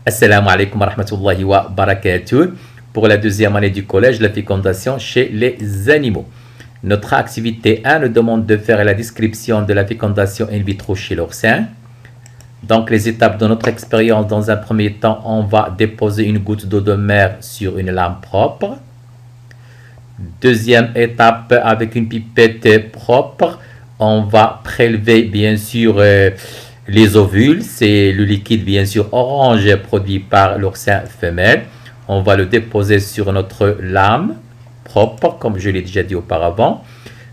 Assalamu alaikum wa rahmatullahi wa barakatuh. Pour la deuxième année du collège, la fécondation chez les animaux. Notre activité 1 nous demande de faire la description de la fécondation in vitro chez l'oursin. Donc, les étapes de notre expérience, dans un premier temps, on va déposer une goutte d'eau de mer sur une lame propre. Deuxième étape, avec une pipette propre, on va prélever bien sûr les ovules. C'est le liquide bien sûr orange produit par l'oursin femelle. On va le déposer sur notre lame propre, comme je l'ai déjà dit auparavant.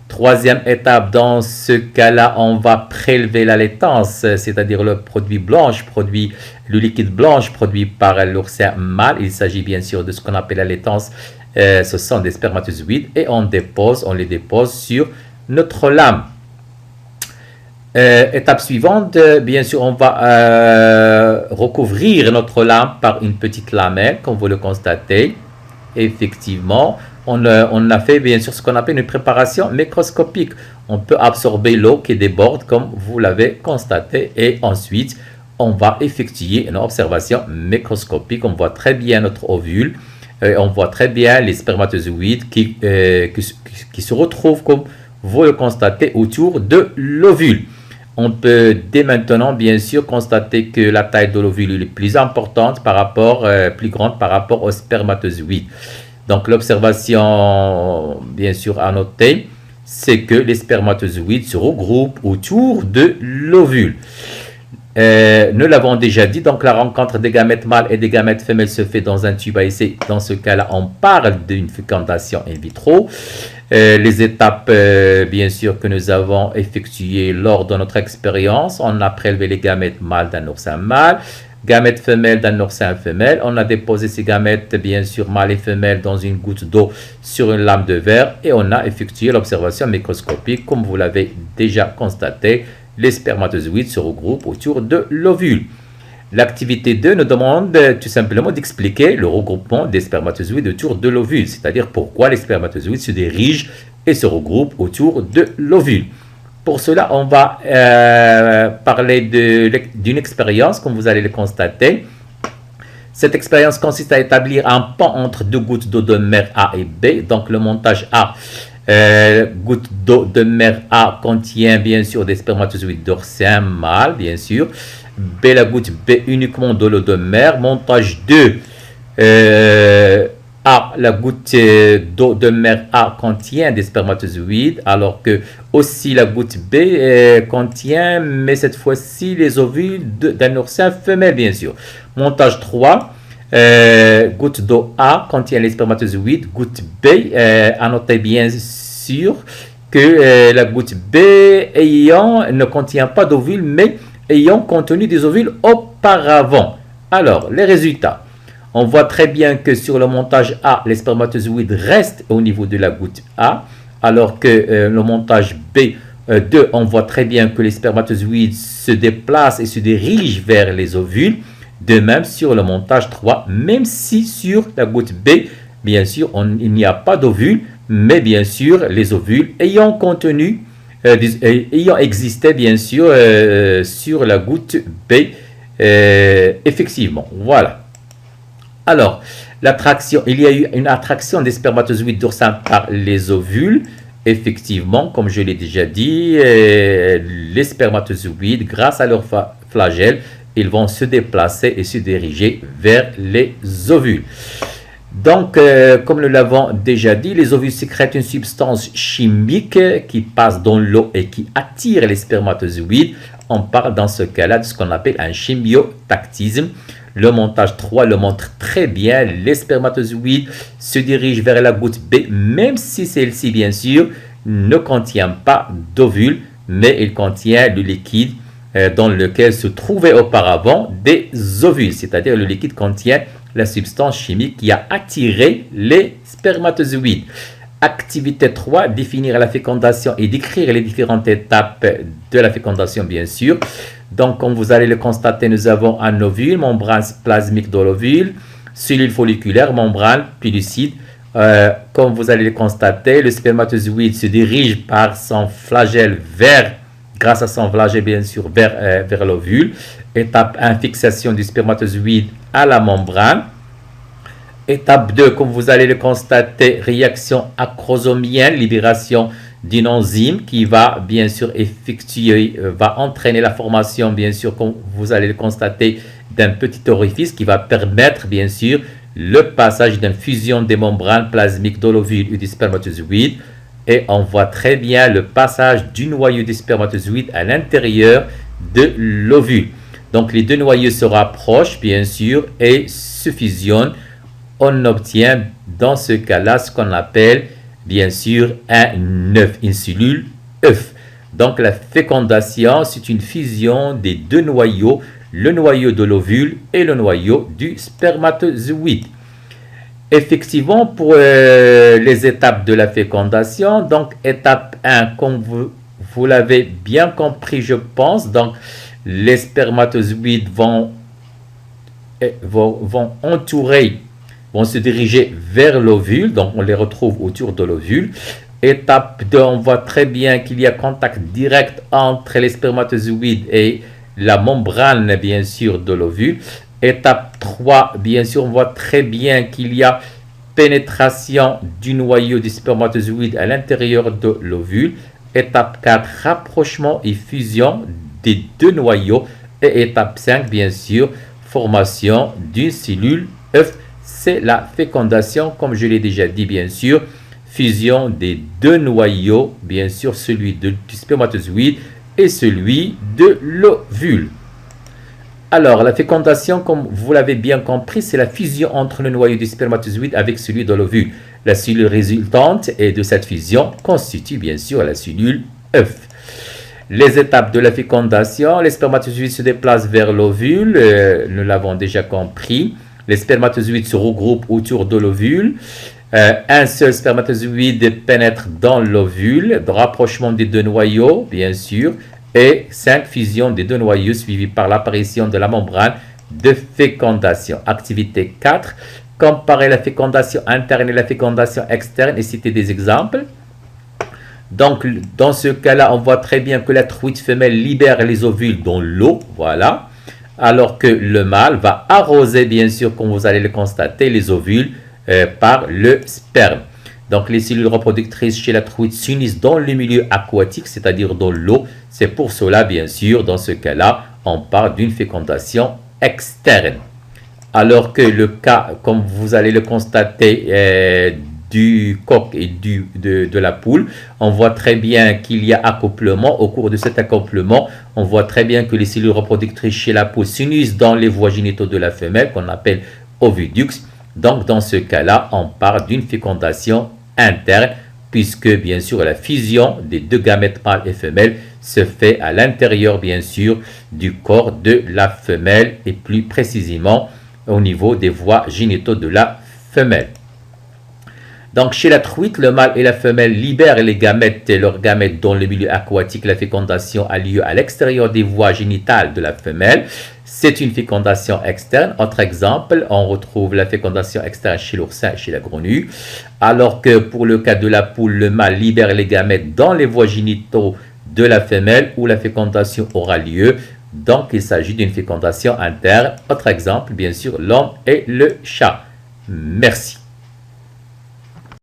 Troisième étape, dans ce cas-là, on va prélever la laitance, c'est-à-dire le liquide blanche produit par l'oursin mâle. Il s'agit bien sûr de ce qu'on appelle la laitance. Ce sont des spermatozoïdes et on les dépose sur notre lame. Étape suivante, bien sûr, on va recouvrir notre lame par une petite lamelle, comme vous le constatez. Effectivement, on a fait bien sûr ce qu'on appelle une préparation microscopique. On peut absorber l'eau qui déborde, comme vous l'avez constaté, et ensuite, on va effectuer une observation microscopique. On voit très bien notre ovule, on voit très bien les spermatozoïdes qui se retrouvent, comme vous le constatez, autour de l'ovule. On peut dès maintenant, bien sûr, constater que la taille de l'ovule est plus importante plus grande par rapport aux spermatozoïdes. Donc, l'observation, bien sûr, à noter, c'est que les spermatozoïdes se regroupent autour de l'ovule. Nous l'avons déjà dit, donc la rencontre des gamètes mâles et des gamètes femelles se fait dans un tube à essai. Dans ce cas-là, on parle d'une fécondation in vitro. Les étapes, bien sûr, que nous avons effectuées lors de notre expérience, on a prélevé les gamètes mâles d'un oursin mâle, gamètes femelles d'un oursin femelle. On a déposé ces gamètes, bien sûr, mâles et femelles, dans une goutte d'eau sur une lame de verre et on a effectué l'observation microscopique. Comme vous l'avez déjà constaté, les spermatozoïdes se regroupent autour de l'ovule. L'activité 2 nous demande tout simplement d'expliquer le regroupement des spermatozoïdes autour de l'ovule, c'est-à-dire pourquoi les spermatozoïdes se dirigent et se regroupent autour de l'ovule. Pour cela, on va parler d'une expérience, comme vous allez le constater. Cette expérience consiste à établir un pont entre deux gouttes d'eau de mer A et B. Donc, le montage A, goutte d'eau de mer A contient bien sûr des spermatozoïdes d'oursin mâle, bien sûr. B, la goutte B uniquement de l'eau de mer. Montage 2, A, la goutte d'eau de mer A contient des spermatozoïdes, alors que aussi la goutte B contient, mais cette fois-ci, les ovules d'un oursin femelle, bien sûr. Montage 3, goutte d'eau A contient les spermatozoïdes. Goutte B, à noter bien sûr que la goutte B ne contient pas d'ovules, mais ayant contenu des ovules auparavant. Alors, les résultats. On voit très bien que sur le montage A, les spermatozoïdes restent au niveau de la goutte A, alors que le montage B2, on voit très bien que les spermatozoïdes se déplacent et se dirigent vers les ovules. De même sur le montage 3, même si sur la goutte B, bien sûr, il n'y a pas d'ovules, mais bien sûr, les ovules ayant existé, bien sûr, sur la goutte B, effectivement. Voilà. Alors, l'attraction, il y a eu une attraction des spermatozoïdes d'oursin par les ovules. Effectivement, comme je l'ai déjà dit, les spermatozoïdes, grâce à leur flagelle, ils vont se déplacer et se diriger vers les ovules. Donc, comme nous l'avons déjà dit, les ovules sécrètent une substance chimique qui passe dans l'eau et qui attire les spermatozoïdes. On parle dans ce cas-là de ce qu'on appelle un chimiotactisme. Le montage 3 le montre très bien. Les spermatozoïdes se dirigent vers la goutte B, même si celle-ci, bien sûr, ne contient pas d'ovules, mais il contient le liquide dans lequel se trouvaient auparavant des ovules, c'est-à-dire le liquide contient la substance chimique qui a attiré les spermatozoïdes. Activité 3, définir la fécondation et décrire les différentes étapes de la fécondation, bien sûr. Donc, comme vous allez le constater, nous avons un ovule, membrane plasmique de l'ovule, cellule folliculaire, membrane pellucide. Comme vous allez le constater, le spermatozoïde se dirige par son flagelle grâce à son flagelle bien sûr, vers l'ovule. Étape 1, fixation du spermatozoïde à la membrane. Étape 2, comme vous allez le constater, réaction acrosomienne, libération d'une enzyme qui va bien sûr effectuer, va entraîner la formation, bien sûr, comme vous allez le constater, d'un petit orifice qui va permettre, bien sûr, le passage d'une fusion des membranes plasmiques de l'ovule et du spermatozoïde. Et on voit très bien le passage du noyau du spermatozoïde à l'intérieur de l'ovule. Donc, les deux noyaux se rapprochent, bien sûr, et se fusionnent. On obtient dans ce cas-là ce qu'on appelle bien sûr un œuf, une cellule œuf. Donc la fécondation, c'est une fusion des deux noyaux, le noyau de l'ovule et le noyau du spermatozoïde. Effectivement, pour les étapes de la fécondation, donc étape 1, comme vous l'avez bien compris, je pense, donc les spermatozoïdes vont entourer, vont se diriger vers l'ovule, donc on les retrouve autour de l'ovule. Étape 2, on voit très bien qu'il y a contact direct entre les spermatozoïdes et la membrane, bien sûr, de l'ovule. Étape 3, bien sûr, on voit très bien qu'il y a pénétration du noyau du spermatozoïde à l'intérieur de l'ovule. Étape 4, rapprochement et fusion des deux noyaux. Et étape 5, bien sûr, formation d'une cellule œuf. C'est la fécondation, comme je l'ai déjà dit, bien sûr, fusion des deux noyaux, bien sûr, celui du spermatozoïde et celui de l'ovule. Alors, la fécondation, comme vous l'avez bien compris, c'est la fusion entre le noyau du spermatozoïde avec celui de l'ovule. La cellule résultante et de cette fusion constitue bien sûr la cellule œuf. Les étapes de la fécondation, les spermatozoïdes se déplacent vers l'ovule, nous l'avons déjà compris. Les spermatozoïdes se regroupent autour de l'ovule. Un seul spermatozoïde pénètre dans l'ovule, rapprochement des deux noyaux, bien sûr, et 5 fusions des deux noyaux suivies par l'apparition de la membrane de fécondation. Activité 4, comparer la fécondation interne et la fécondation externe et citer des exemples. Donc, dans ce cas-là, on voit très bien que la truite femelle libère les ovules dans l'eau, voilà, alors que le mâle va arroser, bien sûr, comme vous allez le constater, les ovules par le sperme. Donc, les cellules reproductrices chez la truite s'unissent dans le milieu aquatique, c'est-à-dire dans l'eau. C'est pour cela, bien sûr, dans ce cas-là, on parle d'une fécondation externe. Alors que le cas, comme vous allez le constater, du coq et de la poule, on voit très bien qu'il y a accouplement. Au cours de cet accouplement, on voit très bien que les cellules reproductrices chez la poule s'unissent dans les voies génitaux de la femelle, qu'on appelle oviduct. Donc, dans ce cas-là, on parle d'une fécondation interne, puisque, bien sûr, la fusion des deux gamètes mâles et femelles se fait à l'intérieur, bien sûr, du corps de la femelle, et plus précisément au niveau des voies génitaux de la femelle. Donc, chez la truite, le mâle et la femelle libèrent les gamètes et leurs gamètes dans le milieu aquatique. La fécondation a lieu à l'extérieur des voies génitales de la femelle. C'est une fécondation externe. Autre exemple, on retrouve la fécondation externe chez l'oursin et chez la grenouille. Alors que pour le cas de la poule, le mâle libère les gamètes dans les voies génitaux de la femelle où la fécondation aura lieu. Donc, il s'agit d'une fécondation interne. Autre exemple, bien sûr, l'homme et le chat. Merci.